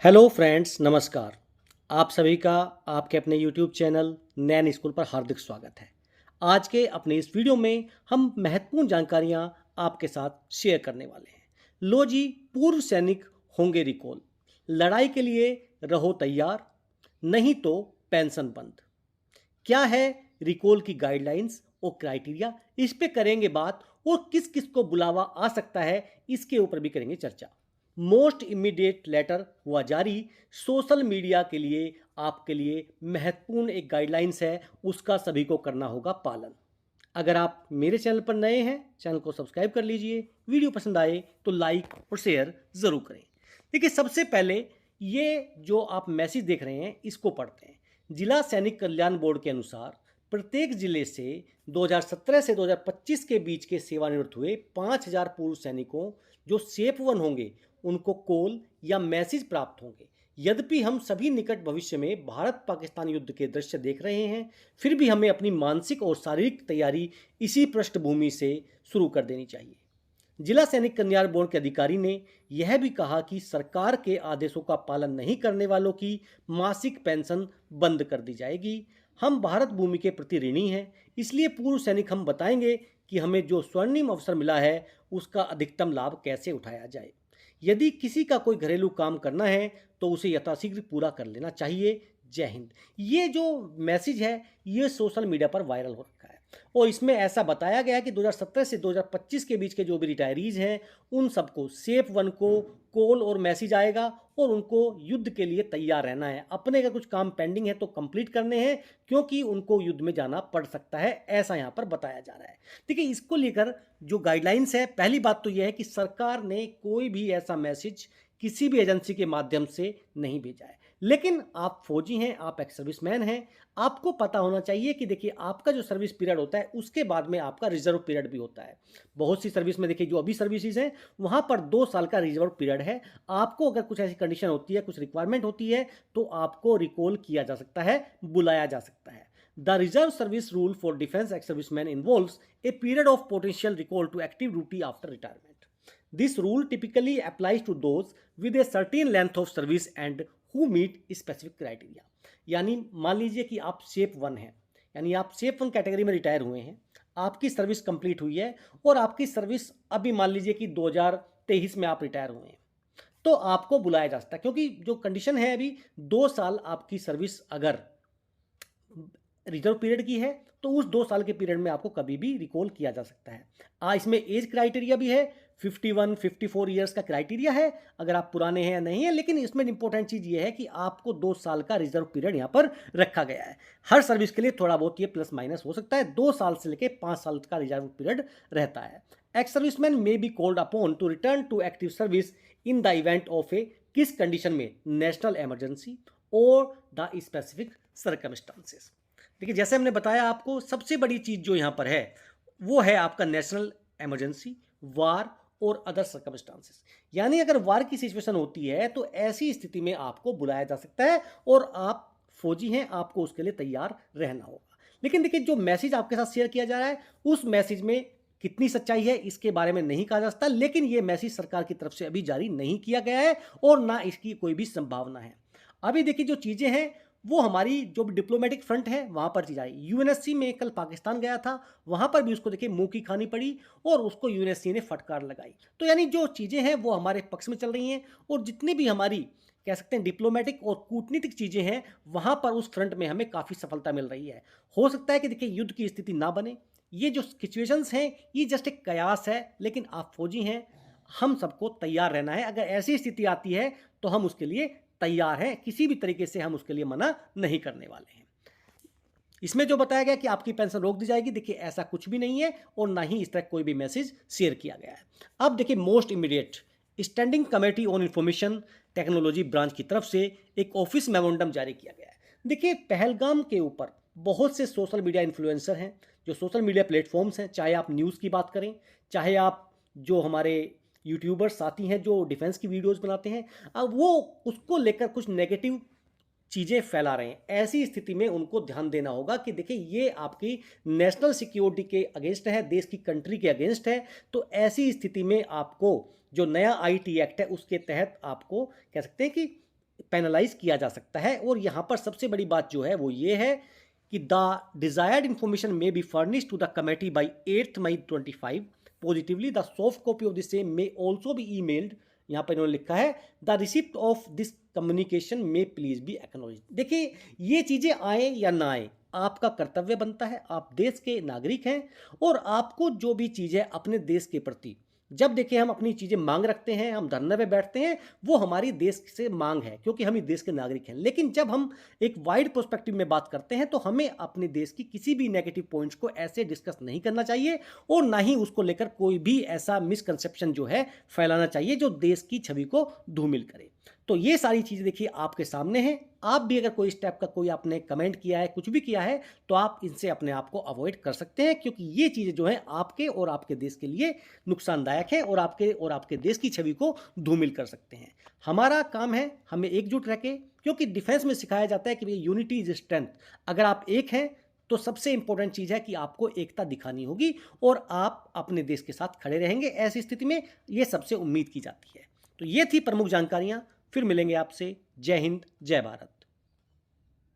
Hello friends, नमस्कार। आप सभी का आपके अपने यूट्यूब चैनल नैन स्कूल पर हार्दिक स्वागत है। आज के अपने इस वीडियो में हम महत्वपूर्ण जानकारियां आपके साथ शेयर करने वाले हैं। लो जी, पूर्व सैनिक होंगे रिकॉल, लड़ाई के लिए रहो तैयार, नहीं तो पेंशन बंद। क्या है रिकॉल की गाइडलाइंस और क्राइटेरिया, इस पे करेंगे बात, और किस किस को बुलावा आ सकता है इसके ऊपर भी करेंगे चर्चा। मोस्ट इमीडिएट लेटर हुआ जारी, सोशल मीडिया के लिए आपके लिए महत्वपूर्ण एक गाइडलाइंस है, उसका सभी को करना होगा पालन। अगर आप मेरे चैनल पर नए हैं, चैनल को सब्सक्राइब कर लीजिए। वीडियो पसंद आए तो लाइक और शेयर ज़रूर करें। देखिए, सबसे पहले ये जो आप मैसेज देख रहे हैं इसको पढ़ते हैं। जिला सैनिक कल्याण बोर्ड के अनुसार प्रत्येक जिले से 2017 से 2025 के बीच के सेवानिवृत्त हुए 5000 पूर्व सैनिकों जो सेफ वन होंगे उनको कॉल या मैसेज प्राप्त होंगे। यद्यपि हम सभी निकट भविष्य में भारत पाकिस्तान युद्ध के दृश्य देख रहे हैं, फिर भी हमें अपनी मानसिक और शारीरिक तैयारी इसी पृष्ठभूमि से शुरू कर देनी चाहिए। जिला सैनिक कल्याण बोर्ड के अधिकारी ने यह भी कहा कि सरकार के आदेशों का पालन नहीं करने वालों की मासिक पेंशन बंद कर दी जाएगी। हम भारत भूमि के प्रति ऋणी हैं, इसलिए पूर्व सैनिक हम बताएंगे कि हमें जो स्वर्णिम अवसर मिला है उसका अधिकतम लाभ कैसे उठाया जाए। यदि किसी का कोई घरेलू काम करना है तो उसे यथाशीघ्र पूरा कर लेना चाहिए। जय हिंद। ये जो मैसेज है ये सोशल मीडिया पर वायरल हो रखा है, और इसमें ऐसा बताया गया है कि 2017 से 2025 के बीच के जो भी रिटायरीज हैं उन सबको सेफ वन को कॉल और मैसेज आएगा, और उनको युद्ध के लिए तैयार रहना है। अपने का कुछ काम पेंडिंग है तो कंप्लीट करने हैं, क्योंकि उनको युद्ध में जाना पड़ सकता है, ऐसा यहाँ पर बताया जा रहा है। देखिए, इसको लेकर जो गाइडलाइंस है, पहली बात तो यह है कि सरकार ने कोई भी ऐसा मैसेज किसी भी एजेंसी के माध्यम से नहीं भेजा है। लेकिन आप फौजी हैं, आप एक सर्विसमैन हैं, आपको पता होना चाहिए कि देखिए, आपका जो सर्विस पीरियड होता है उसके बाद में आपका रिजर्व पीरियड भी होता है। बहुत सी सर्विस में देखिए, जो अभी सर्विसेज हैं वहाँ पर 2 साल का रिजर्व पीरियड है। आपको अगर कुछ ऐसी कंडीशन होती है, कुछ रिक्वायरमेंट होती है, तो आपको रिकॉल किया जा सकता है, बुलाया जा सकता है। The reserve service rule for defense ex-servicemen involves a period of potential recall to active duty after retirement. This rule typically applies to those with a certain length of service and who meet specific criteria. यानी मान लीजिए कि आप safe one हैं, यानी आप safe one category में retire हुए हैं, आपकी सर्विस कंप्लीट हुई है, और आपकी सर्विस अभी मान लीजिए कि 2023 में आप रिटायर हुए हैं, तो आपको बुलाया जा सकता है। क्योंकि जो कंडीशन है अभी 2 साल आपकी सर्विस अगर रिजर्व पीरियड की है तो उस 2 साल के पीरियड में आपको कभी भी रिकॉल किया जा सकता है। इसमें एज क्राइटेरिया भी है, 51 54 ईयर्स का क्राइटेरिया है, अगर आप पुराने हैं या नहीं है। लेकिन इसमें इंपॉर्टेंट चीज़ ये है कि आपको 2 साल का रिजर्व पीरियड यहाँ पर रखा गया है। हर सर्विस के लिए थोड़ा बहुत ये प्लस माइनस हो सकता है, 2 साल से लेकर 5 साल का रिजर्व पीरियड रहता है। Ex serviceman may be called upon to return to active service in the event of a, किस कंडीशन में, नेशनल इमरजेंसी और द स्पेसिफिक सर्कमस्टांसेस। देखिए, जैसे हमने बताया आपको, सबसे बड़ी चीज़ जो यहाँ पर है वो है आपका नेशनल इमरजेंसी, वार और अदर सर्कमस्टांसेस। यानी अगर वार की सिचुएशन होती है तो ऐसी स्थिति में आपको बुलाया जा सकता है, और आप फौजी हैं, आपको उसके लिए तैयार रहना होगा। लेकिन देखिए, जो मैसेज आपके साथ शेयर किया जा रहा है उस मैसेज में कितनी सच्चाई है इसके बारे में नहीं कहा जा सकता। लेकिन ये मैसेज सरकार की तरफ से अभी जारी नहीं किया गया है, और ना इसकी कोई भी संभावना है। अभी देखिए, जो चीज़ें हैं वो हमारी जो डिप्लोमेटिक फ्रंट है वहाँ पर चीज़ आई। यूएनएससी में कल पाकिस्तान गया था, वहाँ पर भी उसको देखिए मुंह की खानी पड़ी, और उसको यूएनएससी ने फटकार लगाई। तो यानी जो चीज़ें हैं वो हमारे पक्ष में चल रही हैं, और जितनी भी हमारी कह सकते हैं डिप्लोमेटिक और कूटनीतिक चीज़ें हैं वहाँ पर उस फ्रंट में हमें काफ़ी सफलता मिल रही है। हो सकता है कि देखिए युद्ध की स्थिति ना बने, ये जो सिचुएशंस हैं ये जस्ट एक कयास है, लेकिन आप फौजी हैं, हम सबको तैयार रहना है। अगर ऐसी स्थिति आती है तो हम उसके लिए तैयार हैं, किसी भी तरीके से हम उसके लिए मना नहीं करने वाले हैं। इसमें जो बताया गया कि आपकी पेंशन रोक दी जाएगी, देखिए ऐसा कुछ भी नहीं है, और ना ही इस तरह कोई भी मैसेज शेयर किया गया है। अब देखिए, most immediate standing committee on information technology branch की तरफ से एक ऑफिस मेमोरेंडम जारी किया गया है। देखिए, पहलगाम के ऊपर बहुत से सोशल मीडिया इन्फ्लुएंसर हैं, जो सोशल मीडिया प्लेटफॉर्म्स हैं, चाहे आप न्यूज़ की बात करें, चाहे आप जो हमारे यूट्यूबर्स साथी हैं जो डिफेंस की वीडियोस बनाते हैं, अब वो उसको लेकर कुछ नेगेटिव चीज़ें फैला रहे हैं। ऐसी स्थिति में उनको ध्यान देना होगा कि देखिए, ये आपकी नेशनल सिक्योरिटी के अगेंस्ट है, देश की कंट्री के अगेंस्ट है। तो ऐसी स्थिति में आपको जो नया आईटी एक्ट है उसके तहत आपको कह सकते हैं कि पेनलाइज किया जा सकता है। और यहाँ पर सबसे बड़ी बात जो है वो ये है कि the desired information may be furnished to the committee by 8 May 25 positively. The soft copy of the same may also be emailed. यहाँ पर इन्होंने लिखा है the receipt of this communication may please be acknowledge. देखिए, ये चीज़ें आए या ना आए, आपका कर्तव्य बनता है, आप देश के नागरिक हैं और आपको जो भी चीज़ें अपने देश के प्रति, जब देखिए हम अपनी चीज़ें मांग रखते हैं, हम धरने पे बैठते हैं, वो हमारी देश से मांग है क्योंकि हम ही देश के नागरिक हैं। लेकिन जब हम एक वाइड पर्सपेक्टिव में बात करते हैं तो हमें अपने देश की किसी भी नेगेटिव पॉइंट्स को ऐसे डिस्कस नहीं करना चाहिए और ना ही उसको लेकर कोई भी ऐसा मिसकंसेप्शन जो है फैलाना चाहिए जो देश की छवि को धूमिल करे। तो ये सारी चीज़ें देखिए आपके सामने हैं। आप भी अगर कोई इस टाइप का कोई आपने कमेंट किया है, कुछ भी किया है, तो आप इनसे अपने आप को अवॉइड कर सकते हैं क्योंकि ये चीज़ें जो हैं आपके और आपके देश के लिए नुकसानदायक है और आपके देश की छवि को धूमिल कर सकते हैं। हमारा काम है हमें एकजुट रह के, क्योंकि डिफेंस में सिखाया जाता है कि भई यूनिटी इज स्ट्रेंथ। अगर आप एक हैं तो सबसे इंपॉर्टेंट चीज़ है कि आपको एकता दिखानी होगी और आप अपने देश के साथ खड़े रहेंगे। ऐसी स्थिति में ये सबसे उम्मीद की जाती है। तो ये थी प्रमुख जानकारियाँ। फिर मिलेंगे आपसे। जय हिंद, जय भारत।